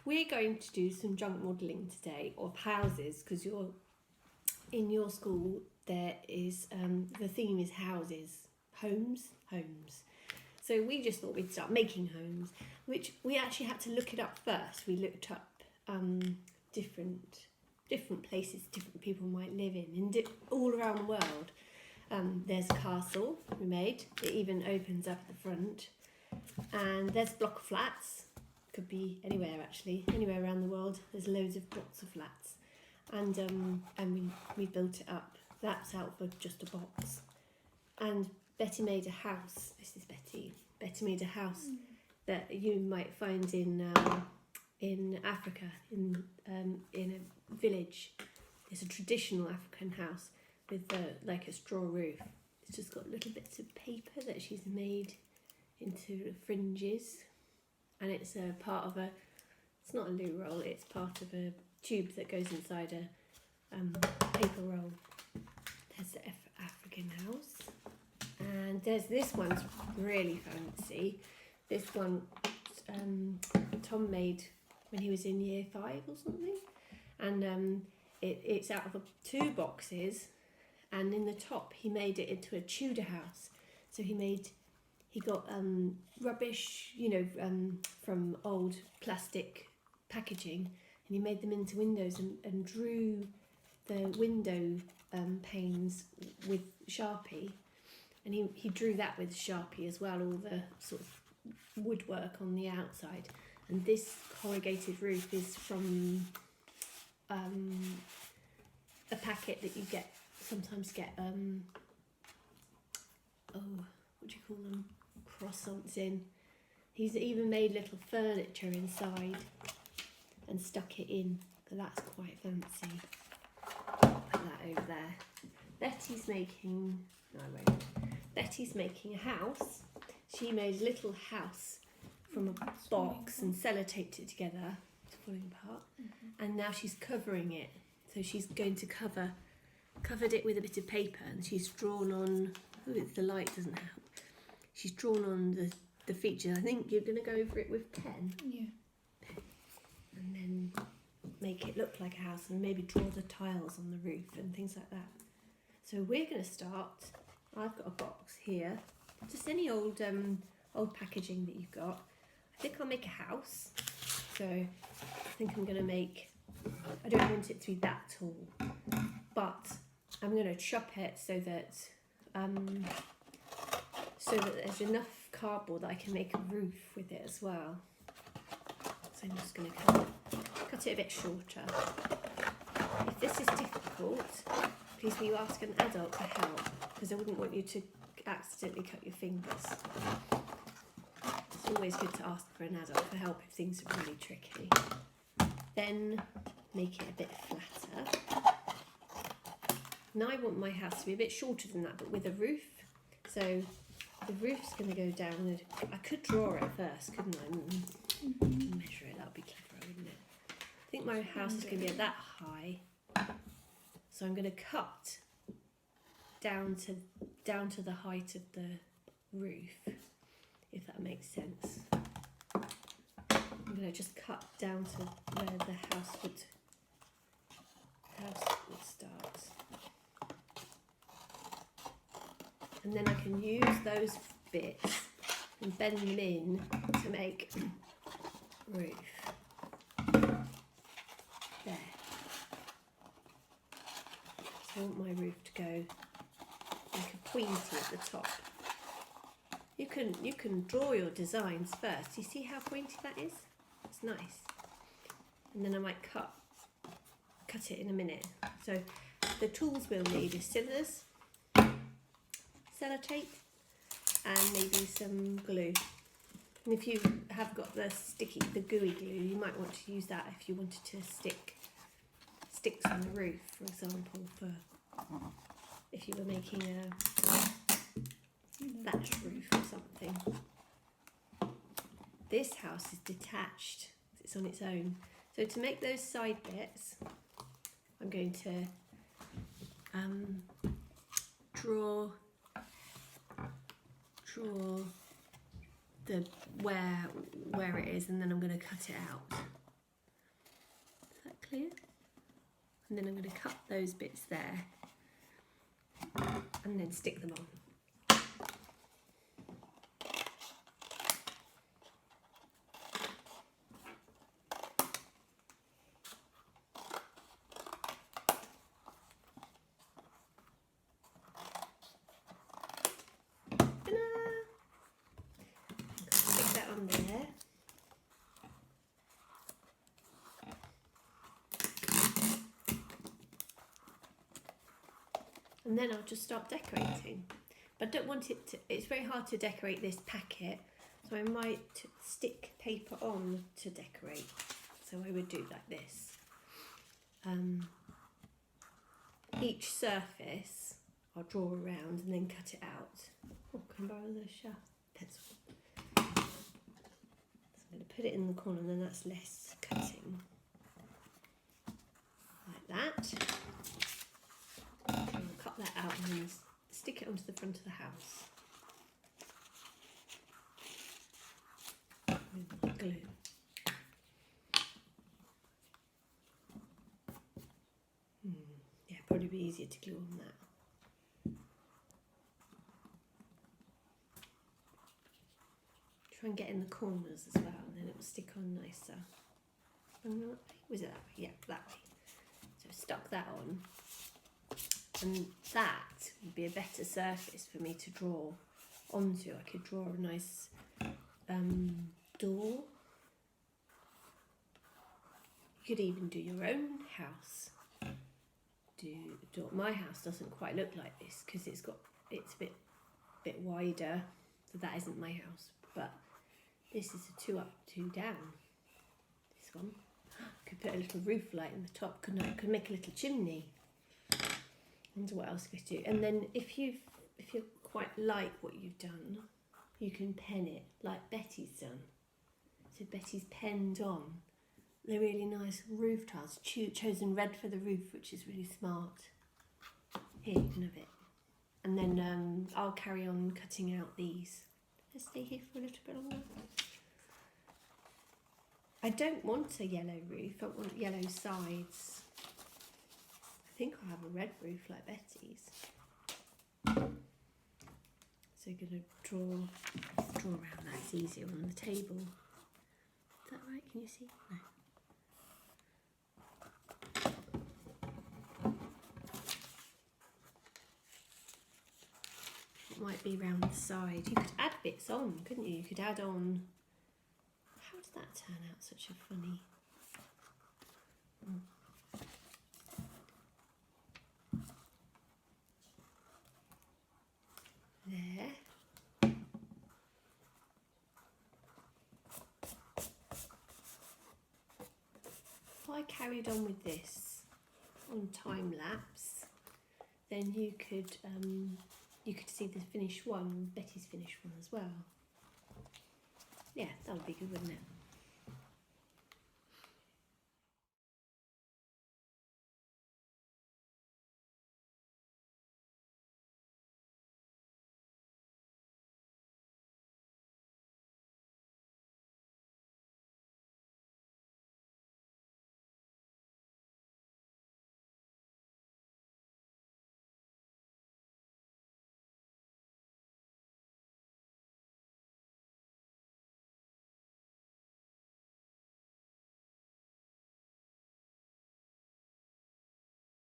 we're going to do some junk modelling today of houses, because in your school there is the theme is houses, homes. So we just thought we'd start making homes, which we actually had to look it up first. We looked up different places different people might live in all around the world. There's a castle we made. It even opens up at the front. And there's a block of flats. Could be anywhere actually, anywhere around the world. There's loads of blocks of flats. And we built it up. That's out for just a box. And Betty made a house. This is Betty. Betty made a house that you might find in Africa, in a village. It's a traditional African house with like a straw roof. It's just got little bits of paper that she's made into fringes, and it's a part of it's not a loo roll, it's part of a tube that goes inside a paper roll. There's the African house, and there's this one's really fancy. This one Tom made when he was in year 5 or something, and it's out of 2 boxes, and in the top he made it into a Tudor house. So he got rubbish, from old plastic packaging, and he made them into windows and drew the window panes with Sharpie, and he drew that with Sharpie as well, all the sort of woodwork on the outside. And this corrugated roof is from a packet that you sometimes get what do you call them, croissants in. He's even made little furniture inside and stuck it in, so that's quite fancy. Put that over there. Betty's making a house. She made a little house from a box and sellotaped it together. It's falling apart. And now she's covering it. So she's going to covered it with a bit of paper, and she's drawn on, the light doesn't help. She's drawn on the features. I think you're going to go over it with pen. Yeah. And then make it look like a house, and maybe draw the tiles on the roof and things like that. So we're going to start. I've got a box here, just any old packaging that you've got. I think I'll make a house. So I think I'm going to make, I don't want it to be that tall, but I'm going to chop it so that there's enough cardboard that I can make a roof with it as well. So I'm just going to cut it a bit shorter. If this is difficult, please will you ask an adult for help, because I wouldn't want you to accidentally cut your fingers. It's always good to ask for an adult for help if things are really tricky. Then make it a bit flatter. Now I want my house to be a bit shorter than that, but with a roof. So the roof's going to go down. I could draw it first, couldn't I? Measure it, that would be clever, wouldn't it? I think my house is going to be at that high. So I'm going to cut down to the height of the roof, if that makes sense. I'm going to just cut down to where the house would start. And then I can use those bits and bend them in to make roof. There. So I want my roof to go like a pointy at the top. You can draw your designs first. You see how pointy that is? It's nice. And then I might cut it in a minute. So the tools we'll need is scissors, sellotape, and maybe some glue. And if you have got the gooey glue, you might want to use that if you wanted to stick sticks on the roof, for example, for if you were making a thatched roof or something. This house is detached, it's on its own. So to make those side bits, I'm going to draw the where it is, and then I'm going to cut it out. Is that clear? And then I'm going to cut those bits there and then stick them on. Stick that on there. And then I'll just start decorating. But I don't want it to, it's very hard to decorate this packet, so I might stick paper on to decorate. So I would do like this. Each surface I'll draw around and then cut it out. Oh, can I borrow the sharp pencil? So I'm going to put it in the corner, and then that's less cutting. Like that. And I'll cut that out and then stick it onto the front of the house with glue. Yeah, probably be easier to glue on that. Try and get in the corners as well, and then it will stick on nicer. Was it that way? Yeah, that way. So stuck that on. And that would be a better surface for me to draw onto. I could draw a nice door. You could even do your own house. My house doesn't quite look like this because it's a bit wider, so that isn't my house. But this is a 2 up, 2 down. This one. Could put a little roof light in the top, couldn't I? Could make a little chimney. I wonder what else we could do. And then if you quite like what you've done, you can pen it like Betty's done. So Betty's penned on the really nice roof tiles, chosen red for the roof, which is really smart. Here, you can have it. And then I'll carry on cutting out these. Let's stay here for a little bit longer. I don't want a yellow roof, I want yellow sides. I think I'll have a red roof like Betty's. So I'm going to draw around that, it's easier on the table. Is that right? Can you see? No. It might be round the side. You could add bits on, couldn't you? You could add on. How did that turn out? Such a funny. There. If I carried on with this on time lapse, then you could see the finished one, Betty's finished one as well. Yeah, that would be good, wouldn't it?